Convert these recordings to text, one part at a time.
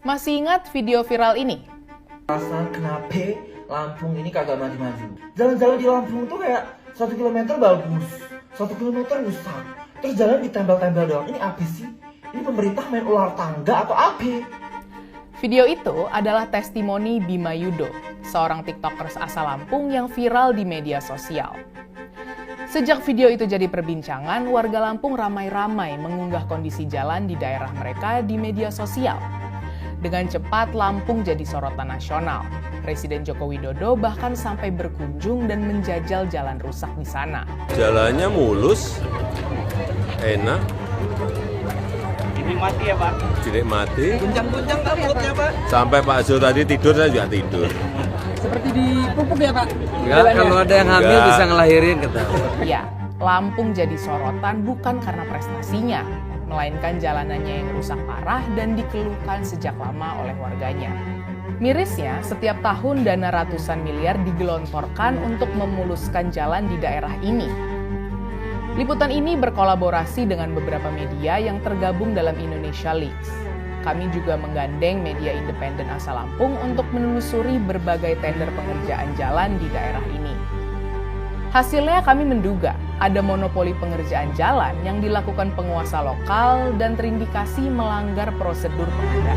Masih ingat video viral ini? Perasaan kenapa Lampung ini kagak maju-maju. Jalan-jalan di Lampung tuh kayak 1 kilometer bagus, 1 kilometer rusak. Terus jalan ditempel-tempel doang. Ini apa sih? Ini pemerintah main ular tangga atau apa? Video itu adalah testimoni Bima Yudo, seorang tiktokers asal Lampung yang viral di media sosial. Sejak video itu jadi perbincangan, warga Lampung ramai-ramai mengunggah kondisi jalan di daerah mereka di media sosial. Dengan cepat, Lampung jadi sorotan nasional. Presiden Joko Widodo bahkan sampai berkunjung dan menjajal jalan rusak di sana. Jalannya mulus, enak, Dinikmati ya Pak? dinikmati. Guncang-guncang nggak perutnya Pak? Sampai Pak Zul tadi tidur, saya juga tidur. Seperti dipupuk ya Pak? Enggak, kalau ada yang hamil Enggak. bisa ngelahirin kata. Ya, Lampung jadi sorotan bukan karena prestasinya, melainkan jalanannya yang rusak parah dan dikeluhkan sejak lama oleh warganya. Mirisnya, setiap tahun dana ratusan miliar digelontorkan untuk memuluskan jalan di daerah ini. Liputan ini berkolaborasi dengan beberapa media yang tergabung dalam Indonesia Leaks. Kami juga menggandeng media independen asal Lampung untuk menelusuri berbagai tender pengerjaan jalan di daerah ini. Hasilnya kami menduga ada monopoli pengerjaan jalan yang dilakukan penguasa lokal dan terindikasi melanggar prosedur pengadaan.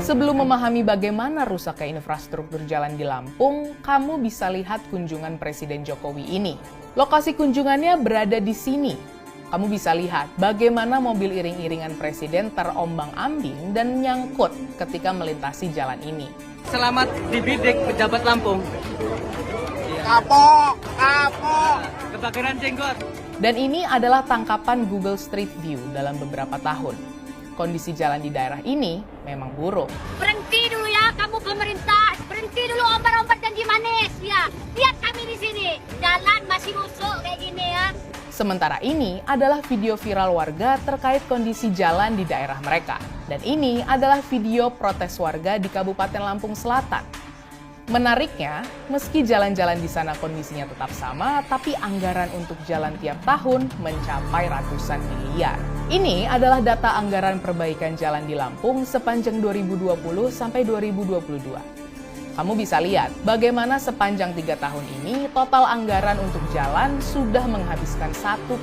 Sebelum memahami bagaimana rusaknya infrastruktur jalan di Lampung, kamu bisa lihat kunjungan Presiden Jokowi ini. Lokasi kunjungannya berada di sini. Kamu bisa lihat bagaimana mobil iring-iringan Presiden terombang-ambing dan nyangkut ketika melintasi jalan ini. Selamat dibidik pejabat Lampung. Kapok, kapok. Kebakaran jenggot. Dan ini adalah tangkapan Google Street View dalam beberapa tahun. Kondisi jalan di daerah ini memang buruk. Berhenti dulu ya kamu pemerintah, berhenti dulu ombar-ombar janji manis ya. Lihat kami di sini, jalan masih busuk kayak gini ya. Sementara ini adalah video viral warga terkait kondisi jalan di daerah mereka. Dan ini adalah video protes warga di Kabupaten Lampung Selatan. Menariknya, meski jalan-jalan di sana kondisinya tetap sama, tapi anggaran untuk jalan tiap tahun mencapai ratusan miliar. Ini adalah data anggaran perbaikan jalan di Lampung sepanjang 2020 sampai 2022. Kamu bisa lihat bagaimana sepanjang 3 tahun ini total anggaran untuk jalan sudah menghabiskan 1,9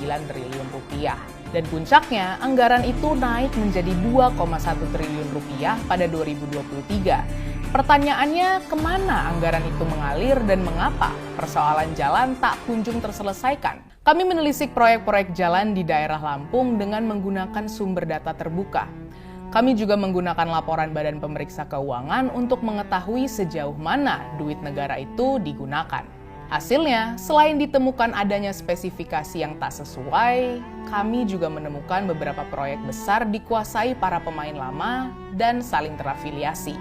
triliun rupiah. Dan puncaknya, anggaran itu naik menjadi 2,1 triliun rupiah pada 2023. Pertanyaannya, kemana anggaran itu mengalir dan mengapa persoalan jalan tak kunjung terselesaikan? Kami menelisik proyek-proyek jalan di daerah Lampung dengan menggunakan sumber data terbuka. Kami juga menggunakan laporan Badan Pemeriksa Keuangan untuk mengetahui sejauh mana duit negara itu digunakan. Hasilnya, selain ditemukan adanya spesifikasi yang tak sesuai, kami juga menemukan beberapa proyek besar dikuasai para pemain lama dan saling terafiliasi.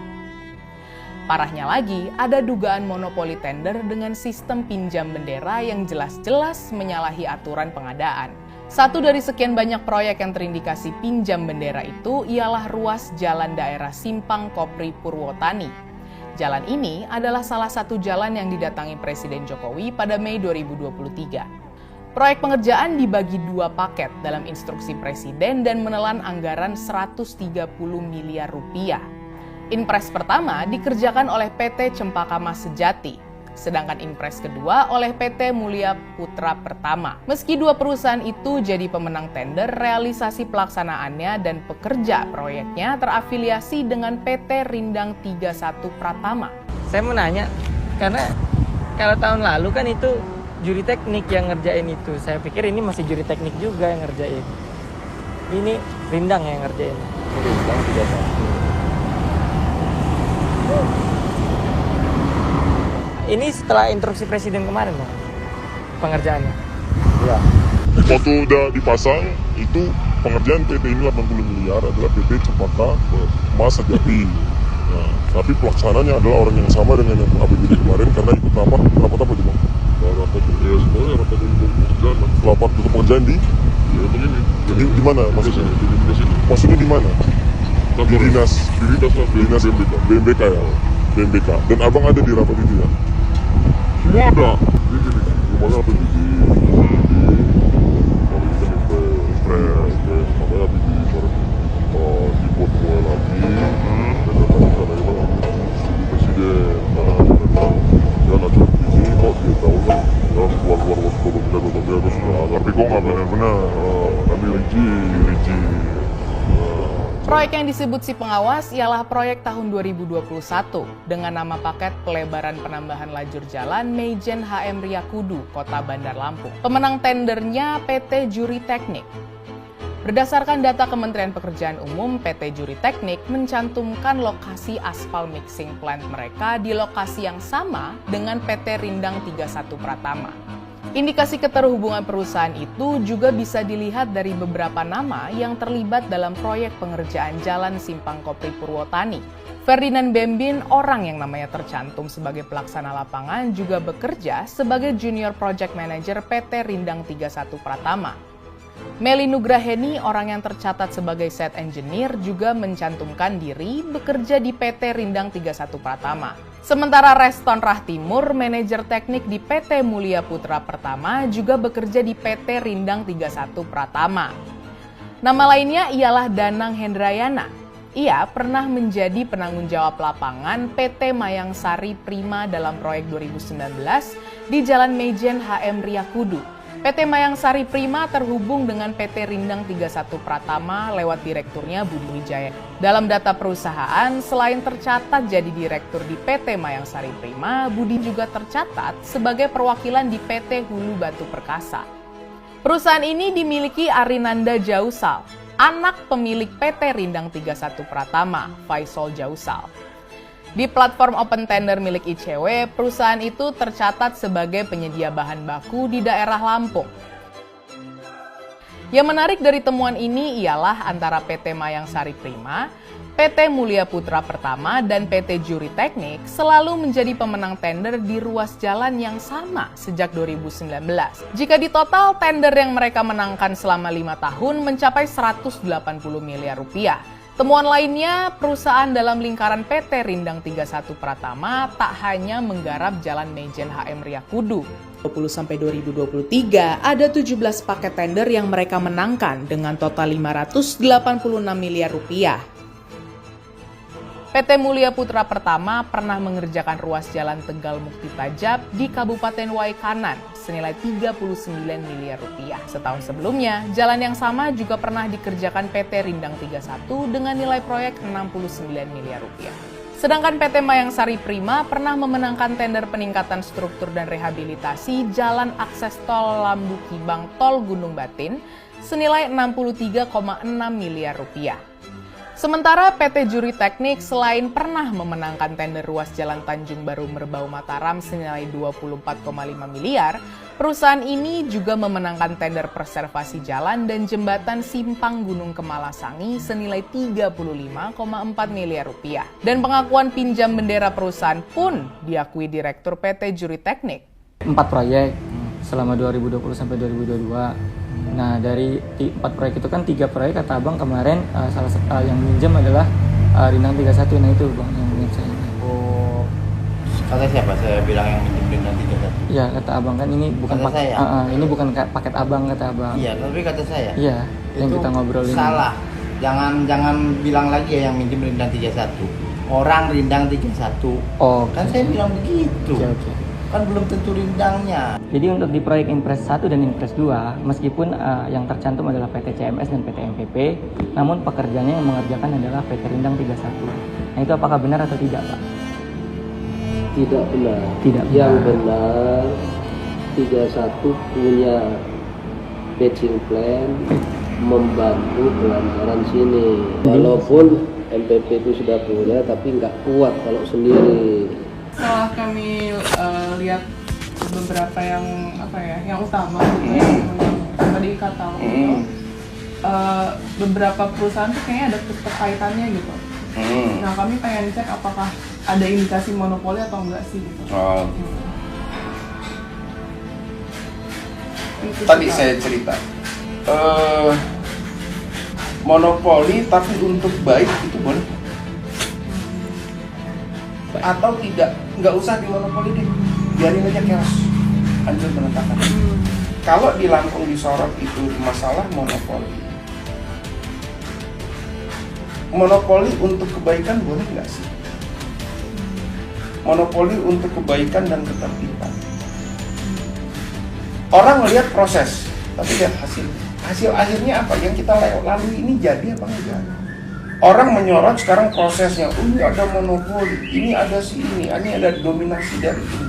Parahnya lagi, ada dugaan monopoli tender dengan sistem pinjam bendera yang jelas-jelas menyalahi aturan pengadaan. Satu dari sekian banyak proyek yang terindikasi pinjam bendera itu ialah ruas jalan daerah Simpang Kopri Purwotani. Jalan ini adalah salah satu jalan yang didatangi Presiden Jokowi pada Mei 2023. Proyek pengerjaan dibagi 2 paket dalam instruksi Presiden dan menelan anggaran 130 miliar rupiah. Inpres pertama dikerjakan oleh PT Cempaka Mas Sejati, sedangkan Inpres kedua oleh PT Mulia Putra Pertama. Meski dua perusahaan itu jadi pemenang tender, realisasi pelaksanaannya dan pekerja proyeknya terafiliasi dengan PT Rindang 31 Pratama. Saya mau nanya, karena kalau tahun lalu kan itu juri teknik yang ngerjain itu. Saya pikir ini masih juri teknik juga yang ngerjain. Ini Rindang yang ngerjain. Rindang 31. Ini setelah instruksi Presiden kemarin, Bang, pengerjaannya. Ya. Waktu udah dipasang, itu pengerjaan PT ini 80 miliar adalah PT Cempaka Mas Sejati. Nah, tapi pelaksananya adalah orang yang sama dengan yang APBD kemarin karena ikut rapat apa tuh Bang? Rapat ya semuanya rapat untuk pekerjaan. Rapat untuk pekerjaan di? Ya begini. Di mana maksudnya? Di sini. Maksudnya di mana? Di dinas BMBK ya. BMBK. Dan abang ada di rapat itu ya? Semua ada. Di sini. Rumahnya apa di benar-benar kami rinci. Proyek yang disebut si pengawas ialah proyek tahun 2021 dengan nama paket pelebaran penambahan lajur jalan Meijen HM Riyakudu, Kota Bandar Lampung. Pemenang tendernya PT Juri Teknik. Berdasarkan data Kementerian Pekerjaan Umum, PT Juri Teknik mencantumkan lokasi aspal mixing plant mereka di lokasi yang sama dengan PT Rindang 31 Pratama. Indikasi keterhubungan perusahaan itu juga bisa dilihat dari beberapa nama yang terlibat dalam proyek pengerjaan jalan Simpang Kopri Purwotani. Ferdinand Bembin, orang yang namanya tercantum sebagai pelaksana lapangan, juga bekerja sebagai Junior Project Manager PT Rindang 31 Pratama. Meli Nugraheni, orang yang tercatat sebagai Set Engineer, juga mencantumkan diri bekerja di PT Rindang 31 Pratama. Sementara Reston Rahtimur, manajer teknik di PT Mulia Putra Pertama, juga bekerja di PT Rindang 31 Pratama. Nama lainnya ialah Danang Hendrayana. Ia pernah menjadi penanggung jawab lapangan PT Mayang Sari Prima dalam proyek 2019 di Jalan Meijen HM Riyakudu. PT Mayang Sari Prima terhubung dengan PT Rindang 31 Pratama lewat direkturnya Budi Wijaya. Dalam data perusahaan, selain tercatat jadi direktur di PT Mayang Sari Prima, Budi juga tercatat sebagai perwakilan di PT Hulu Batu Perkasa. Perusahaan ini dimiliki Arinanda Jausal, anak pemilik PT Rindang 31 Pratama, Faisal Jausal. Di platform open tender milik ICW, perusahaan itu tercatat sebagai penyedia bahan baku di daerah Lampung. Yang menarik dari temuan ini ialah antara PT Mayang Sari Prima, PT Mulia Putra Pertama, dan PT Juri Teknik selalu menjadi pemenang tender di ruas jalan yang sama sejak 2019. Jika ditotal, tender yang mereka menangkan selama 5 tahun mencapai 180 miliar rupiah. Temuan lainnya, perusahaan dalam lingkaran PT Rindang 31 Pratama tak hanya menggarap Jalan Meijen HM Riyakudu. 2020-2023 ada 17 paket tender yang mereka menangkan dengan total 586 miliar rupiah. PT Mulia Putra Pertama pernah mengerjakan ruas jalan Tegal Mukti Tajab di Kabupaten Waikanan senilai 39 miliar rupiah. Setahun sebelumnya, jalan yang sama juga pernah dikerjakan PT Rindang 31 dengan nilai proyek 69 miliar rupiah. Sedangkan PT Mayang Sari Prima pernah memenangkan tender peningkatan struktur dan rehabilitasi jalan akses tol Lambu Kibang Tol Gunung Batin senilai 63,6 miliar rupiah. Sementara PT Juri Teknik selain pernah memenangkan tender ruas jalan Tanjung Baru Merbau Mataram senilai 24,5 miliar, perusahaan ini juga memenangkan tender preservasi jalan dan jembatan Simpang Gunung Kemalasangi senilai 35,4 miliar rupiah. Dan pengakuan pinjam bendera perusahaan pun diakui Direktur PT Juri Teknik. 4 proyek selama 2020 sampai 2022. Nah, dari 4 proyek itu kan 3 proyek kata Abang kemarin salah satu yang minjem adalah Rindang 31. Nah, itu Bang yang minjem saya. Oh, kata siapa saya bilang yang minjem Rindang 31? Iya, kata Abang kan ini bukan paket ini bukan paket Abang kata Abang. Iya, tapi kata saya. Iya, yang kita ngobrolin. Salah. Jangan bilang lagi ya yang minjem Rindang 31. Orang Rindang 31. Oh, kan saya bilang begitu. Oke. Kan belum tentu rindangnya. Jadi untuk di proyek Impres 1 dan Impres 2, meskipun yang tercantum adalah PT CMS dan PT MPP, namun pekerjanya yang mengerjakan adalah PT Rindang 31. Nah, itu apakah benar atau tidak, Pak? Tidak benar. Tidak benar. Yang benar 31 punya patching plan membantu kelancaran sini. Walaupun MPP itu sudah punya, tapi nggak kuat kalau sendiri. Setelah kami lihat beberapa yang utama yang tadi kata beberapa perusahaan tuh kayaknya ada keterkaitannya gitu. Nah, kami pengen cek apakah ada indikasi monopoli atau enggak sih gitu. Tadi saya cerita monopoli tapi untuk baik itu boleh atau tidak, nggak usah dimonopoli deh, biarin aja chaos, hancur berantakan. Kalau di Lampung disorot itu masalah monopoli untuk kebaikan boleh nggak sih? Monopoli untuk kebaikan dan ketertiban. Orang melihat proses, Tapi lihat hasil akhirnya apa yang kita lalui ini jadi apa enggak? Orang menyorot sekarang prosesnya, ini ada monopoli, ini ada ini ada dominasi dari ini.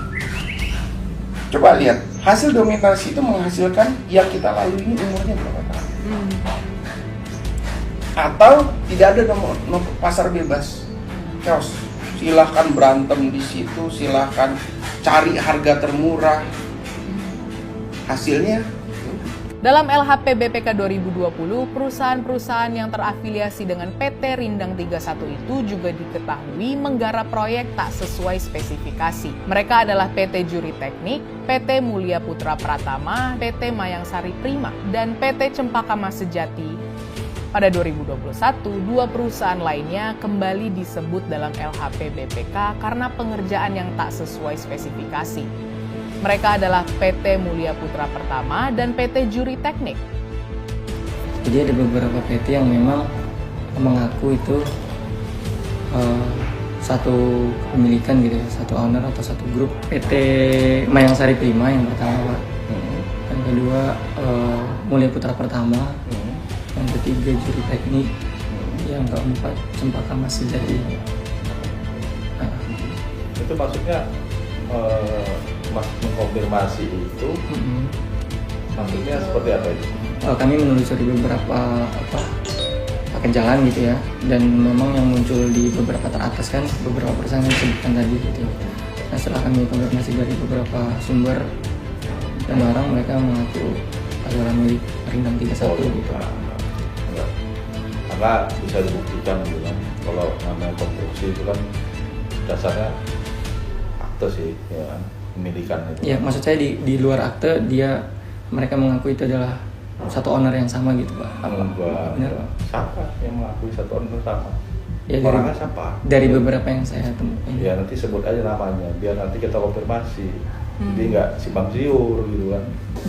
Coba lihat, hasil dominasi itu menghasilkan yang kita lalui ini umurnya berapa tahun? Atau tidak ada pasar bebas, chaos. Silahkan berantem di situ, silahkan cari harga termurah. Hasilnya Dalam LHP BPK 2020, perusahaan-perusahaan yang terafiliasi dengan PT Rindang 31 itu juga diketahui menggarap proyek tak sesuai spesifikasi. Mereka adalah PT Juri Teknik, PT Mulia Putra Pratama, PT Mayangsari Prima, dan PT Cempaka Mas Sejati. Pada 2021, dua perusahaan lainnya kembali disebut dalam LHP BPK karena pengerjaan yang tak sesuai spesifikasi. Mereka adalah PT Mulia Putra Pertama dan PT Juri Teknik. Jadi ada beberapa PT yang memang mengaku itu satu kepemilikan gitu ya, satu owner atau satu grup. PT Mayangsari Prima yang pertama, Pak. Yang kedua Mulia Putra Pertama. Yang ketiga Juri Teknik. Yang keempat Cempaka Mas Sejati. Itu maksudnya mengkonfirmasi itu maksudnya seperti apa itu? Kami menelusuri beberapa paket jalan gitu ya, dan memang yang muncul di beberapa teratas kan beberapa perusahaan yang disebutkan tadi gitu. Nah, setelah kami konfirmasi dari beberapa sumber dan orang, mereka mengaku adalah milik Rindang 31 gitu. Enggak. Karena bisa dibuktikan gitu kan, kalau namanya konstruksi itu kan dasarnya akte sih, ya kan, pemilikan itu. Ya, maksud saya di luar akte mereka mengaku itu adalah satu owner yang sama gitu, Pak. Benar. Siapa yang mengakui satu owner sama? Ya, orangnya siapa? Dari beberapa yang saya temukan. Ya nanti sebut aja namanya, biar nanti kita konfirmasi. Jadi nggak simpang siur gitu kan.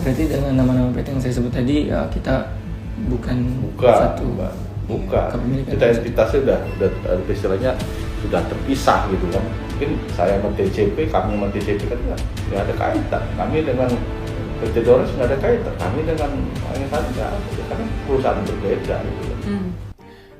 Berarti dengan nama-nama PT yang saya sebut tadi kita bukan satu kepemilikan. Kita entitasnya udah istilahnya sudah terpisah gitu kan. Mungkin saya sama TCP, kami sama TCP kan nggak ada kaitan. Kami dengan PT Dores nggak ada kaitan. Kami dengan yang saja, karena perusahaan berbeda gitu kan.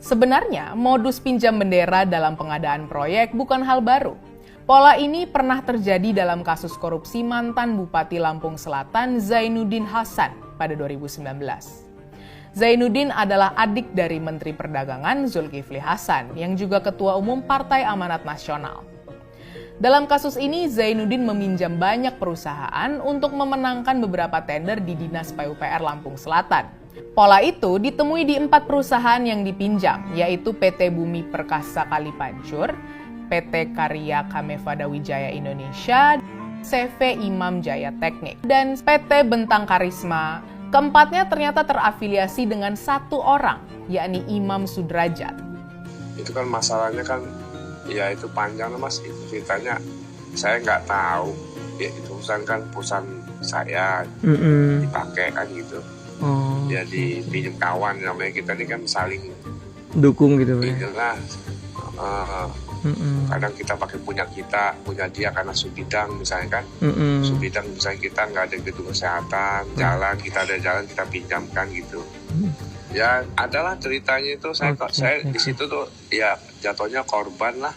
Sebenarnya, modus pinjam bendera dalam pengadaan proyek bukan hal baru. Pola ini pernah terjadi dalam kasus korupsi mantan Bupati Lampung Selatan Zainuddin Hasan pada 2019. Zainuddin adalah adik dari Menteri Perdagangan Zulkifli Hasan yang juga Ketua Umum Partai Amanat Nasional. Dalam kasus ini, Zainuddin meminjam banyak perusahaan untuk memenangkan beberapa tender di Dinas PUPR Lampung Selatan. Pola itu ditemui di 4 perusahaan yang dipinjam, yaitu PT Bumi Perkasa Kalipancur, PT Karya Kamevada Wijaya Indonesia, CV Imam Jaya Teknik, dan PT Bentang Karisma. Keempatnya ternyata terafiliasi dengan satu orang, yakni Imam Sudrajat. Itu kan masalahnya kan, ya itu panjang Mas, itu ceritanya saya nggak tahu. Ya itu kan perusahaan saya dipakai kan gitu. Ya dipinjam kawan, namanya kita ini kan saling dukung gitu ya. Inilah, kadang kita pakai punya dia karena Subidang misalnya kan. Subidang misalnya kita nggak ada gedung kesehatan, jalan, kita ada jalan kita pinjamkan gitu. Ya adalah ceritanya itu, saya di situ tuh ya jatuhnya korban lah.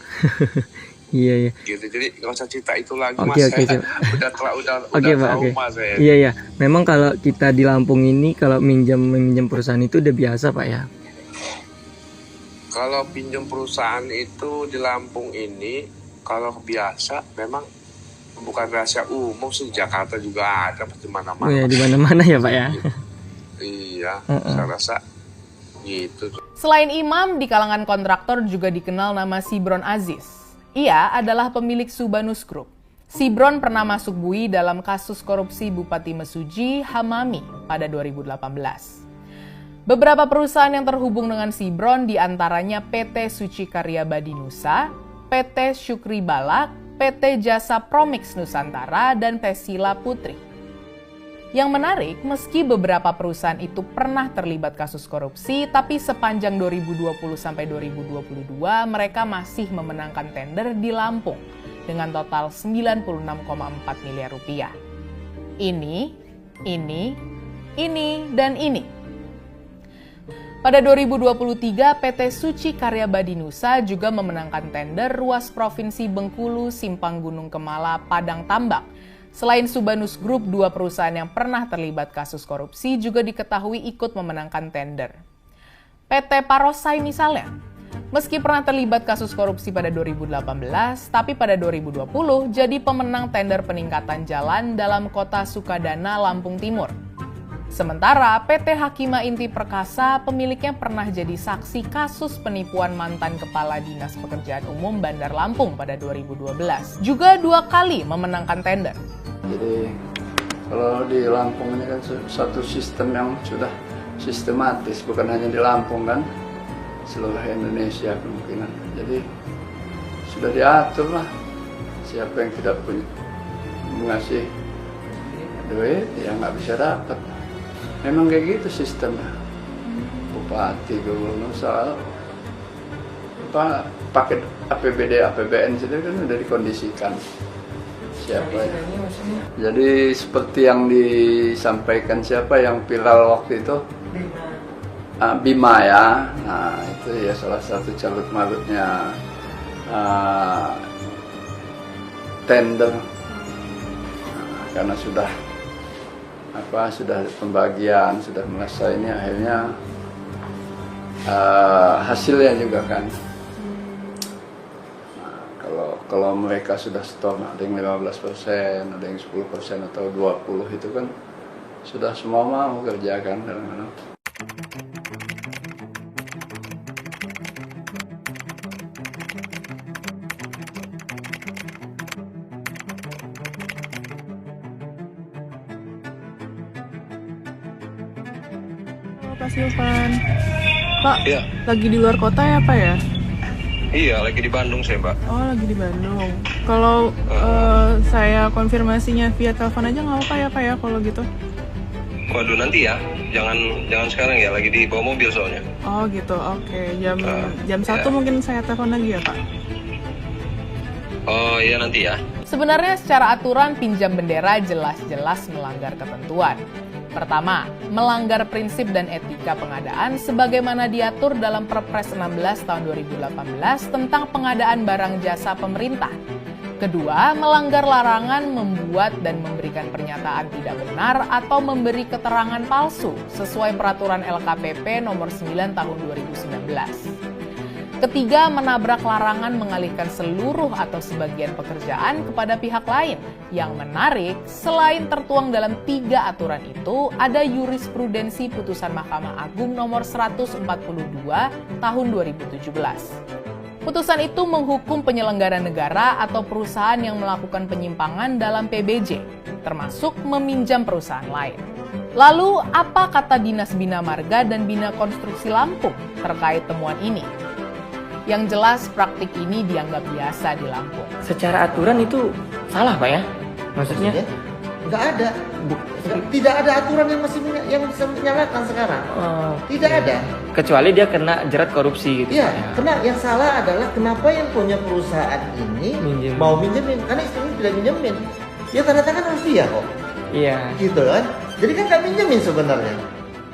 Iya. Gitu, jadi nggak usah cerita itu lagi Mas. Saya udah trauma saya. Iya. Memang kalau kita di Lampung ini kalau minjem perusahaan itu udah biasa, Pak ya. Kalau pinjam perusahaan itu di Lampung ini, kalau biasa memang bukan rahasia umum sih, Jakarta juga ada di mana-mana. Oh ya, di mana-mana ya, Pak ya. Iya, saya rasa gitu. Selain Imam, di kalangan kontraktor juga dikenal nama Sibron Aziz. Ia adalah pemilik Subanus Group. Sibron pernah masuk bui dalam kasus korupsi Bupati Mesuji Hamami pada 2018. Beberapa perusahaan yang terhubung dengan Sibron diantaranya PT Suci Karya Badinusa, PT Syukri Balak, PT Jasa Promix Nusantara, dan Pesila Putri. Yang menarik, meski beberapa perusahaan itu pernah terlibat kasus korupsi, tapi sepanjang 2020 sampai 2022 mereka masih memenangkan tender di Lampung dengan total 96,4 miliar rupiah. Ini ini, dan ini. Pada 2023, PT Suci Karya Badinusa juga memenangkan tender ruas Provinsi Bengkulu, Simpang Gunung Kemala, Padang Tambak. Selain Subanus Group, 2 perusahaan yang pernah terlibat kasus korupsi juga diketahui ikut memenangkan tender. PT Parosai misalnya, meski pernah terlibat kasus korupsi pada 2018, tapi pada 2020 jadi pemenang tender peningkatan jalan dalam kota Sukadana, Lampung Timur. Sementara PT Hakima Inti Perkasa pemiliknya pernah jadi saksi kasus penipuan mantan Kepala Dinas Pekerjaan Umum Bandar Lampung pada 2012. Juga 2 kali memenangkan tender. Jadi kalau di Lampung ini kan satu sistem yang sudah sistematis, bukan hanya di Lampung kan, seluruh Indonesia kemungkinan. Jadi sudah diatur lah, siapa yang tidak punya mengasih duit ya nggak bisa dapat. Memang kayak gitu sistemnya. Bupati, gubernur, soal paket APBD, APBN itu kan udah dikondisikan siapa ya. Jadi seperti yang disampaikan siapa yang viral waktu itu, Bima ya. Nah itu ya salah satu carut marutnya tender. Karena sudah pembagian, sudah selesai, ini akhirnya hasilnya juga kan. Kalau mereka sudah store, ada yang 15%, ada yang 10% atau 20%, itu kan sudah semua mau kerjakan kadang-kadang. Pak Silvan, Pak, Iya. lagi di luar kota ya Pak ya? Iya, lagi di Bandung saya, Mbak. Oh, lagi di Bandung. Kalau saya konfirmasinya via telepon aja nggak apa-apa ya Pak ya kalau gitu? Waduh, nanti ya. Jangan sekarang ya, lagi di bawa mobil soalnya. Oh gitu, oke. Jam 1 ya. mungkin saya telepon lagi ya Pak? Oh iya, nanti ya. Sebenarnya secara aturan pinjam bendera jelas-jelas melanggar ketentuan. Pertama, melanggar prinsip dan etika pengadaan sebagaimana diatur dalam Perpres 16 tahun 2018 tentang pengadaan barang jasa pemerintah. Kedua, melanggar larangan membuat dan memberikan pernyataan tidak benar atau memberi keterangan palsu sesuai peraturan LKPP nomor 9 tahun 2019. Ketiga, menabrak larangan mengalihkan seluruh atau sebagian pekerjaan kepada pihak lain. Yang menarik, selain tertuang dalam 3 aturan itu, ada jurisprudensi putusan Mahkamah Agung nomor 142 tahun 2017. Putusan itu menghukum penyelenggara negara atau perusahaan yang melakukan penyimpangan dalam PBJ, termasuk meminjam perusahaan lain. Lalu, apa kata Dinas Bina Marga dan Bina Konstruksi Lampung terkait temuan ini? Yang jelas praktik ini dianggap biasa di Lampung. Secara aturan itu salah Pak ya? Maksudnya? Nggak ada. Tidak ada aturan yang bisa menyalahkan sekarang. Tidak ada. Kecuali dia kena jerat korupsi gitu. Iya, Pak, ya? kena. Yang salah adalah kenapa yang punya perusahaan ini mau minjemin. Karena istrinya tidak minjemin. Ya tanda tangan harus dia kok. Iya. Gitu kan. Jadi kan nggak minjemin sebenarnya.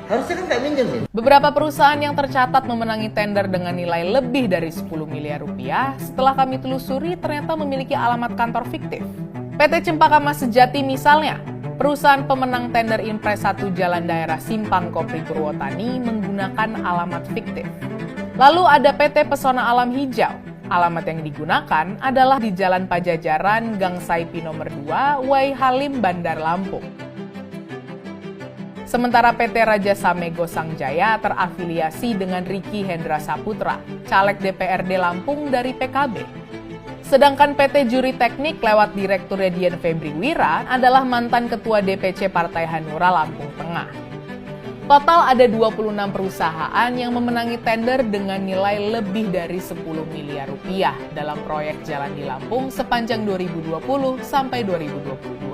Harusnya kan nggak minjemin. Beberapa perusahaan yang tercatat memenangi tender dengan nilai lebih dari 10 miliar rupiah, setelah kami telusuri ternyata memiliki alamat kantor fiktif. PT Cempaka Mas Sejati misalnya, perusahaan pemenang tender Impres 1 Jalan Daerah Simpang Kopri Purwotani menggunakan alamat fiktif. Lalu ada PT Pesona Alam Hijau. Alamat yang digunakan adalah di Jalan Pajajaran, Gang Saipi nomor 2, Wai Halim, Bandar Lampung. Sementara PT Raja Samego Sangjaya terafiliasi dengan Ricky Hendra Saputra, caleg DPRD Lampung dari PKB. Sedangkan PT Juri Teknik lewat Direkturnya Dian Febri Wira adalah mantan Ketua DPC Partai Hanura Lampung Tengah. Total ada 26 perusahaan yang memenangi tender dengan nilai lebih dari 10 miliar rupiah dalam proyek jalan di Lampung sepanjang 2020 sampai 2022.